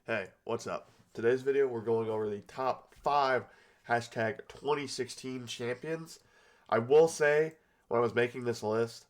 Hey, what's up? Today's video, we're going over the top 5 hashtag 2016 champions. I will say, when I was making this list,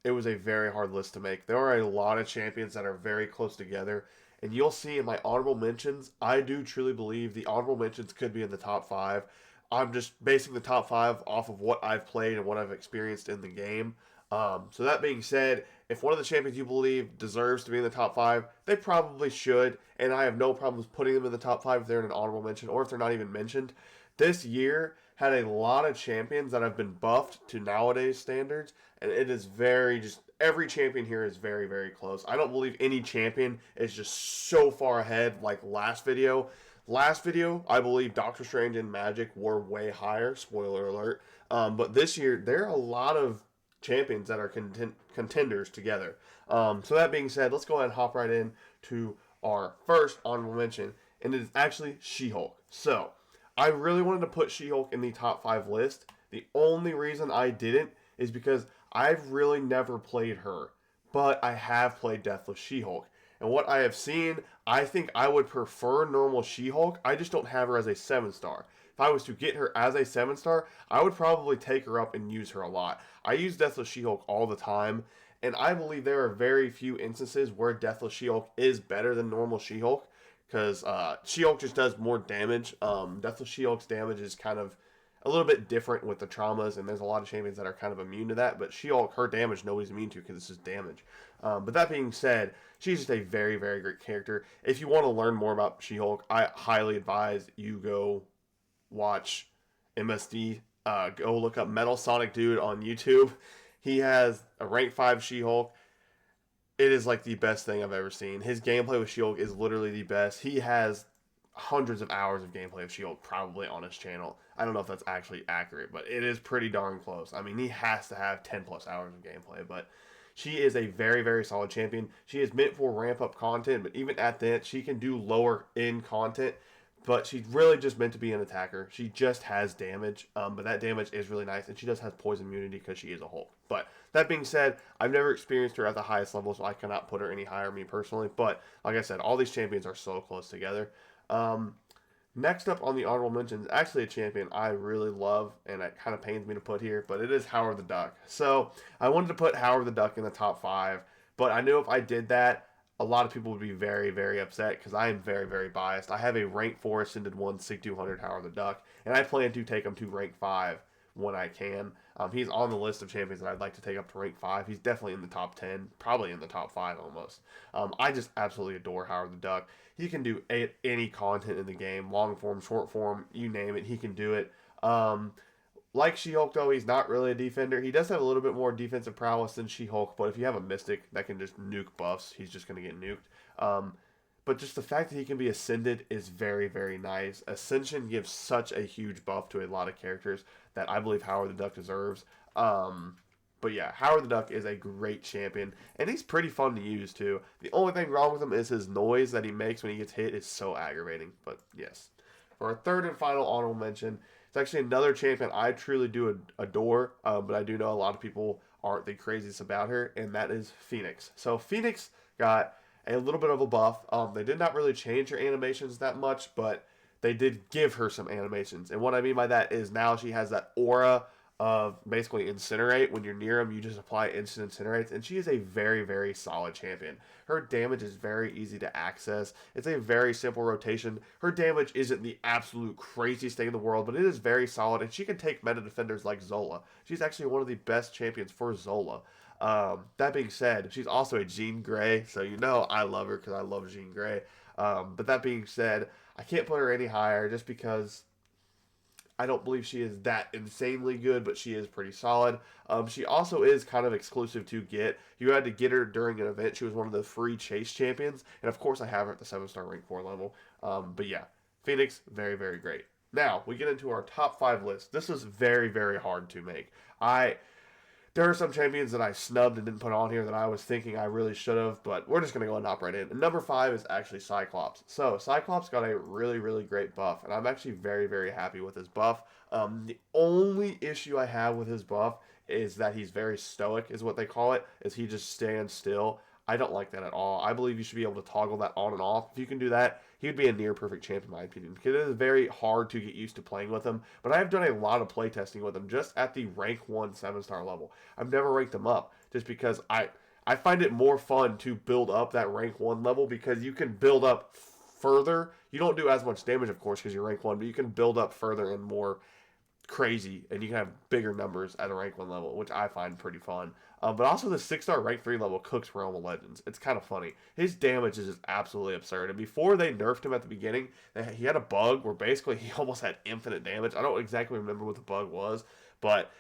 it was a very hard list to make. There are a lot of champions that are very close together, and you'll see in my honorable mentions, I do truly believe the honorable mentions could be in the top 5. I'm just basing the top 5 off of what I've played and what I've experienced in the game. So that being said, if one of the champions you believe deserves to be in the top 5, they probably should, and I have no problems putting them in the top 5 if they're in an honorable mention or if they're not even mentioned. This year had a lot of champions that have been buffed to nowadays standards, and it is very just every champion here is very, very close. I don't believe any champion is just so far ahead like last video. Last video, I believe Doctor Strange and Magic were way higher. Spoiler alert. But this year, there are a lot of champions that are contenders together. So that being said, let's go ahead and hop right in to our first honorable mention, and it is actually She-Hulk. So I really wanted to put She-Hulk in the top 5 list. The only reason I didn't is because I've really never played her, but I have played Deathless She-Hulk. And what I have seen, I think I would prefer normal She-Hulk. I just don't have her as a 7-star. If I was to get her as a 7-star, I would probably take her up and use her a lot. I use Deathless She-Hulk all the time, and I believe there are very few instances where Deathless She-Hulk is better than normal She-Hulk, because She-Hulk just does more damage. Deathless She-Hulk's damage is kind of a little bit different with the traumas, and there's a lot of champions that are kind of immune to that, but She-Hulk, her damage, nobody's immune to because this is damage. But that being said, she's just a very, very great character. If you want to learn more about She-Hulk, I highly advise you go watch MSD. Go look up Metal Sonic Dude on YouTube. He has a rank 5 She-Hulk. It is like the best thing I've ever seen. His gameplay with She-Hulk is literally the best. He has hundreds of hours of gameplay of She-Hulk probably on his channel. I don't know if that's actually accurate, but it is pretty darn close. I mean, he has to have 10 plus hours of gameplay, but she is a very, very solid champion. She is meant for ramp up content, but even at that, she can do lower end content. But she's really just meant to be an attacker. She just has damage, but that damage is really nice, and she does have poison immunity because she is a Hulk. But that being said, I've never experienced her at the highest level, so I cannot put her any higher, me personally. But like I said, all these champions are so close together. Um, Next up on the honorable mentions, actually a champion I really love, and it kind of pains me to put here, but it is Howard the Duck. So I wanted to put Howard the Duck in the top 5, but I knew if I did that, a lot of people would be very, very upset because I am very, very biased. I have a rank 4 Ascended 1 Sig 200 Howard the Duck, and I plan to take him to rank 5 when I can. He's on the list of champions that I'd like to take up to rank 5. He's definitely in the top 10, probably in the top 5 almost. I just absolutely adore Howard the Duck. He can do any content in the game, long form, short form, you name it, he can do it. Like She-Hulk, though, he's not really a defender. He does have a little bit more defensive prowess than She-Hulk, but if you have a Mystic that can just nuke buffs, he's just going to get nuked. But just the fact that he can be Ascended is very, very nice. Ascension gives such a huge buff to a lot of characters that I believe Howard the Duck deserves. But yeah, Howard the Duck is a great champion, and he's pretty fun to use too. The only thing wrong with him is his noise that he makes when he gets hit is so aggravating. But yes. For our third and final honorable mention, it's actually another champion I truly do adore, but I do know a lot of people aren't the craziest about her, and that is Phoenix. So Phoenix got a little bit of a buff. They did not really change her animations that much, but they did give her some animations. And what I mean by that is now she has that aura of basically incinerate. When you're near him, you just apply instant incinerates, and she is a very, very solid champion. Her damage is very easy to access. It's a very simple rotation. Her damage isn't the absolute craziest thing in the world, but it is very solid, and she can take meta defenders like Zola. She's actually one of the best champions for Zola. That being said, she's also a Jean Grey, so you know I love her because I love Jean Grey. But that being said, I can't put her any higher just because I don't believe she is that insanely good, but she is pretty solid. She also is kind of exclusive to get. You had to get her during an event. She was one of the free chase champions, and of course I have her at the 7-star rank 4 level. But yeah, Phoenix, very, very great. Now, we get into our top 5 list. This is very, very hard to make. There are some champions that I snubbed and didn't put on here that I was thinking I really should have, but we're just going to go and hop right in. And number 5 is actually Cyclops. So, Cyclops got a really, really great buff, and I'm actually very, very happy with his buff. The only issue I have with his buff is that he's very stoic, is what they call it, is he just stands still. I don't like that at all. I believe you should be able to toggle that on and off. If you can do that, he would be a near perfect champ in my opinion, because it is very hard to get used to playing with him. But I have done a lot of playtesting with him just at the rank 1 7-star level. I've never ranked him up just because I find it more fun to build up that rank 1 level, because you can build up further. You don't do as much damage, of course, because you're rank 1, but you can build up further and more crazy, and you can have bigger numbers at a rank 1 level, which I find pretty fun. But also the 6-star rank 3 level Cooks Realm of Legends. It's kind of funny. His damage is just absolutely absurd. And before they nerfed him at the beginning, he had a bug where basically he almost had infinite damage. I don't exactly remember what the bug was, but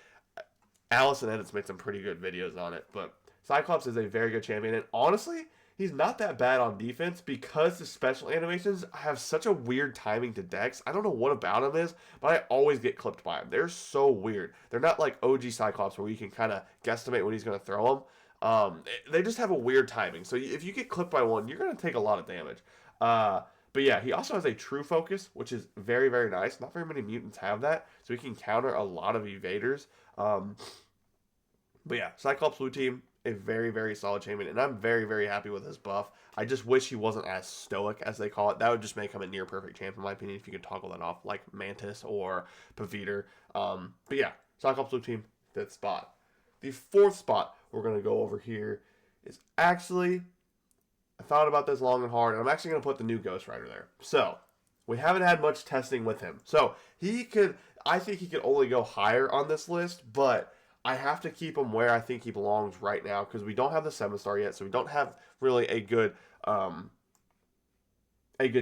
Allison Edits made some pretty good videos on it. But Cyclops is a very good champion, and honestly, he's not that bad on defense because the special animations have such a weird timing to Dex. I don't know what about him is, but I always get clipped by him. They're so weird. They're not like OG Cyclops where you can kind of guesstimate when he's going to throw them. They just have a weird timing. So if you get clipped by one, you're going to take a lot of damage. But yeah, he also has a true focus, which is very, very nice. Not very many mutants have that, so he can counter a lot of evaders. But yeah, Cyclops Blue Team, a very, very solid champion, and I'm very, very happy with his buff. I just wish he wasn't as stoic, as they call it. That would just make him a near-perfect champ, in my opinion, if you could toggle that off, like Mantis or Paviter. But yeah, Cyclops Blue Team, 5th spot. The 4th spot we're going to go over here is actually, I thought about this long and hard, and I'm actually going to put the new Ghost Rider there. So, we haven't had much testing with him. So, I think he could only go higher on this list, but I have to keep him where I think he belongs right now, because we don't have the 7-star yet, so we don't have really a good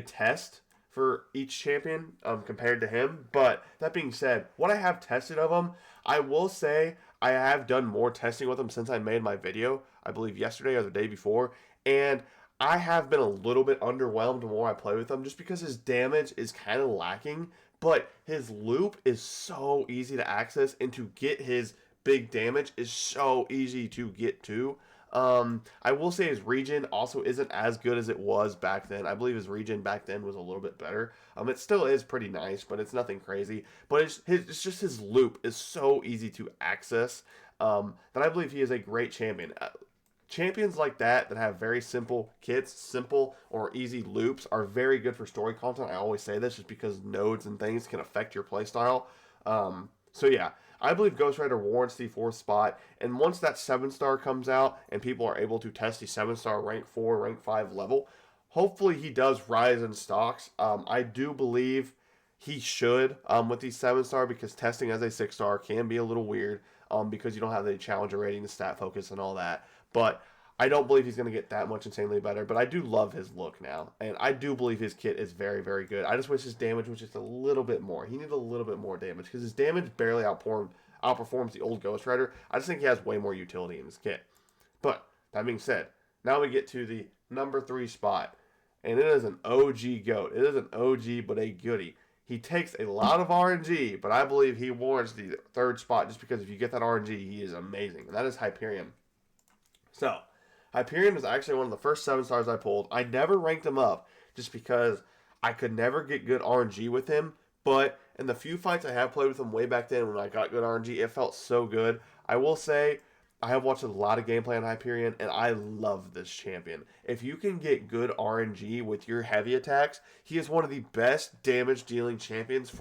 test for each champion compared to him. But that being said, what I have tested of him, I will say I have done more testing with him since I made my video, I believe yesterday or the day before, and I have been a little bit underwhelmed the more I play with him, just because his damage is kind of lacking, but his loop is so easy to access, and to get his big damage is so easy to get to. I will say his regen also isn't as good as it was back then. I believe his regen back then was a little bit better. It still is pretty nice, but it's nothing crazy. But it's just his loop is so easy to access that I believe he is a great champion. Champions like that have very simple kits, simple or easy loops, are very good for story content. I always say this just because nodes and things can affect your playstyle. So yeah, I believe Ghost Rider warrants the 4th spot, and once that 7-star comes out and people are able to test the 7-star rank 4, rank 5 level, hopefully he does rise in stocks. I do believe he should with the 7-star, because testing as a 6-star can be a little weird because you don't have the challenger rating, the stat focus, and all that. But I don't believe he's going to get that much insanely better, but I do love his look now, and I do believe his kit is very, very good. I just wish his damage was just a little bit more. He needed a little bit more damage, because his damage barely outperforms the old Ghost Rider. I just think he has way more utility in his kit. But, that being said, now we get to the number 3 spot, and it is an OG GOAT. It is an OG, but a goodie. He takes a lot of RNG, but I believe he warrants the 3rd spot, just because if you get that RNG, he is amazing, and that is Hyperion. So, Hyperion was actually one of the first 7-stars I pulled. I never ranked him up just because I could never get good RNG with him. But in the few fights I have played with him way back then when I got good RNG, it felt so good. I will say I have watched a lot of gameplay on Hyperion, and I love this champion. If you can get good RNG with your heavy attacks, he is one of the best damage dealing champions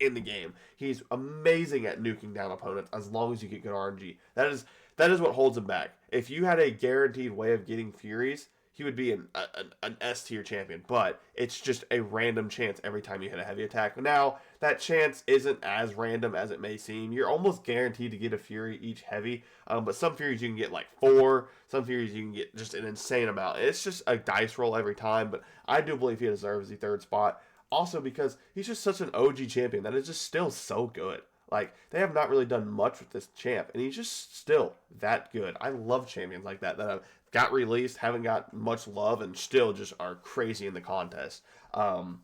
in the game. He's amazing at nuking down opponents as long as you get good RNG. That is what holds him back. If you had a guaranteed way of getting Furies, he would be an S tier champion, but it's just a random chance every time you hit a heavy attack. Now, that chance isn't as random as it may seem. You're almost guaranteed to get a Fury each heavy, but some Furies you can get like 4, some Furies you can get just an insane amount. It's just a dice roll every time, but I do believe he deserves the 3rd spot. Also because he's just such an OG champion that is just still so good. Like, they have not really done much with this champ, and he's just still that good. I love champions like that have got released, haven't got much love, and still just are crazy in the contest. So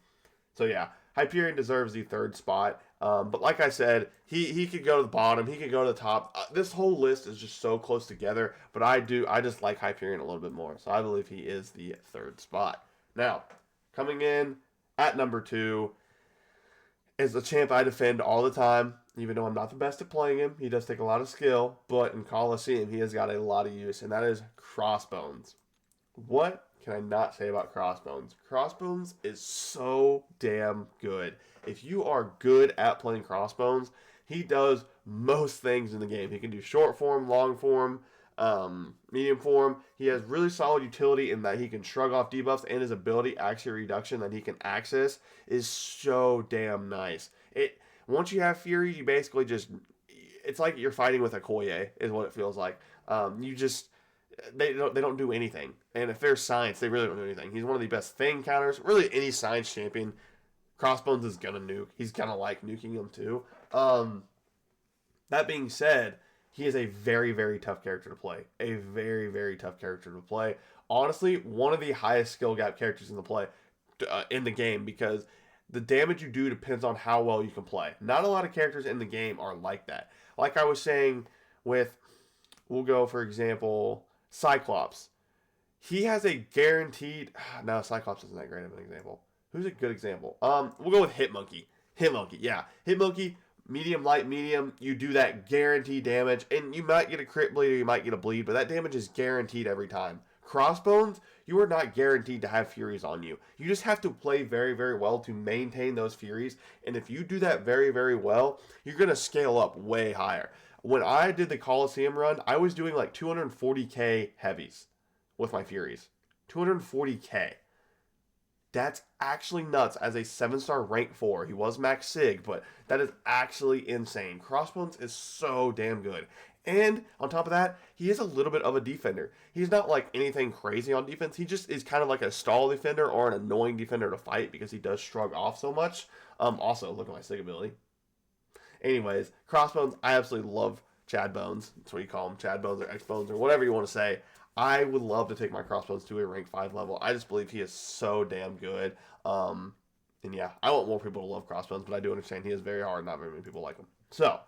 yeah, Hyperion deserves the 3rd spot. But like I said, he could go to the bottom, he could go to the top. This whole list is just so close together, but I just like Hyperion a little bit more. So I believe he is the 3rd spot. Now, coming in at number 2 is a champ I defend all the time. Even though I'm not the best at playing him, he does take a lot of skill, but in Coliseum, he has got a lot of use, and that is Crossbones. What can I not say about Crossbones? Crossbones is so damn good. If you are good at playing Crossbones, he does most things in the game. He can do short form, long form, medium form. He has really solid utility in that he can shrug off debuffs, and his ability accuracy reduction that he can access is so damn nice. Once you have Fury, you basically just, it's like you're fighting with a Koye is what it feels like. They don't do anything, and if there's science, they really don't do anything. He's one of the best thing counters. Really, any science champion, Crossbones is gonna nuke. He's gonna like nuking them too. That being said, he is a very, very tough character to play. A very, very tough character to play. Honestly, one of the highest skill gap characters in the game, because the damage you do depends on how well you can play. Not a lot of characters in the game are like that. Like I was saying with, we'll go for example, Cyclops. He has a guaranteed. No, Cyclops isn't that great of an example. Who's a good example? We'll go with Hitmonkey. Hitmonkey, yeah. Hitmonkey, medium, light, medium. You do that guaranteed damage, and you might get a crit bleed or you might get a bleed, but that damage is guaranteed every time. Crossbones, you are not guaranteed to have Furies on you. You just have to play very, very well to maintain those Furies, and if you do that very, very well, you're going to scale up way higher. When I did the Coliseum run, I was doing like 240k heavies with my Furies. 240k. That's actually nuts as a 7-star rank 4. He was max sig, but that is actually insane. Crossbones is so damn good. And on top of that, he is a little bit of a defender. He's not like anything crazy on defense. He just is kind of like a stall defender or an annoying defender to fight because he does shrug off so much. Also, look at my sig ability. Anyways, Crossbones, I absolutely love Chad Bones. That's what you call him, Chad Bones or X Bones or whatever you want to say. I would love to take my Crossbones to a rank 5 level. I just believe he is so damn good. And yeah, I want more people to love Crossbones, but I do understand he is very hard. Not very many people like him. So,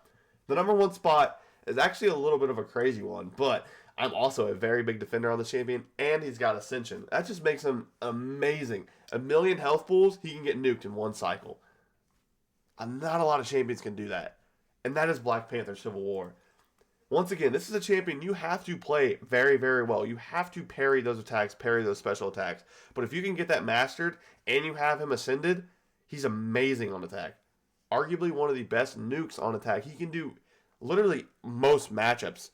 the number 1 spot is actually a little bit of a crazy one, but I'm also a very big defender on the champion, and he's got Ascension. That just makes him amazing. 1,000,000 health pools, he can get nuked in 1 cycle. Not a lot of champions can do that. And that is Black Panther Civil War. Once again, this is a champion you have to play very, very well. You have to parry those attacks, parry those special attacks. But if you can get that mastered and you have him ascended, he's amazing on attack. Arguably one of the best nukes on attack. He can do literally most matchups.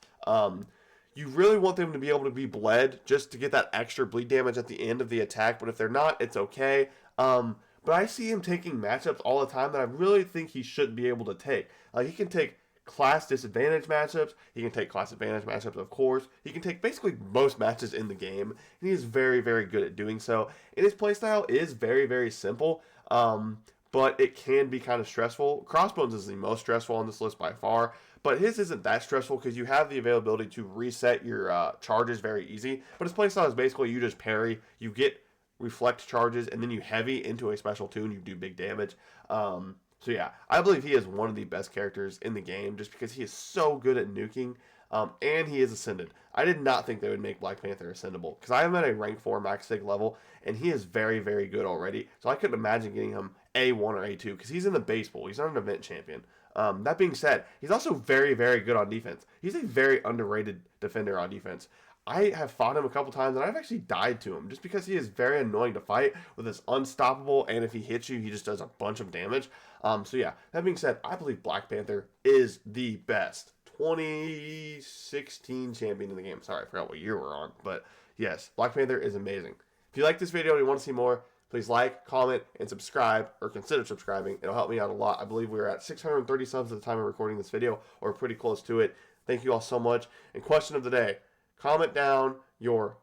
You really want them to be able to be bled just to get that extra bleed damage at the end of the attack. But if they're not, it's okay. But I see him taking matchups all the time that I really think he shouldn't be able to take. Like, he can take class disadvantage matchups. He can take class advantage matchups, of course. He can take basically most matches in the game. And he is very, very good at doing so. And his playstyle is very, very simple. But it can be kind of stressful. Crossbones is the most stressful on this list by far. But his isn't that stressful because you have the availability to reset your charges very easy. But his playstyle is basically you just parry, you get reflect charges, and then you heavy into a special tune, you do big damage. So yeah, I believe he is one of the best characters in the game just because he is so good at nuking, and he is ascended. I did not think they would make Black Panther ascendable because I am at a rank 4 max sig level, and he is very, very good already. So I couldn't imagine getting him A1 or A2 because he's in the base pool. He's not an event champion. That being said, he's also very, very good on defense. He's a very underrated defender on defense. I have fought him a couple times, and I've actually died to him just because he is very annoying to fight with his unstoppable, and if he hits you, he just does a bunch of damage. So yeah, that being said, I believe Black Panther is the best 2016 champion in the game. Sorry, I forgot what year we're on, but yes, Black Panther is amazing. If you like this video and you want to see more, please like, comment, and subscribe, or consider subscribing. It'll help me out a lot. I believe we're at 630 subs at the time of recording this video, or pretty close to it. Thank you all so much. And question of the day. Comment down your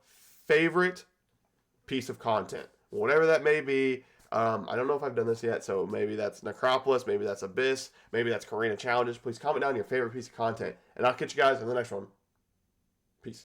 favorite piece of content, whatever that may be. I don't know if I've done this yet, so maybe that's Necropolis, maybe that's Abyss, maybe that's Karina Challenges. Please comment down your favorite piece of content, and I'll catch you guys in the next one.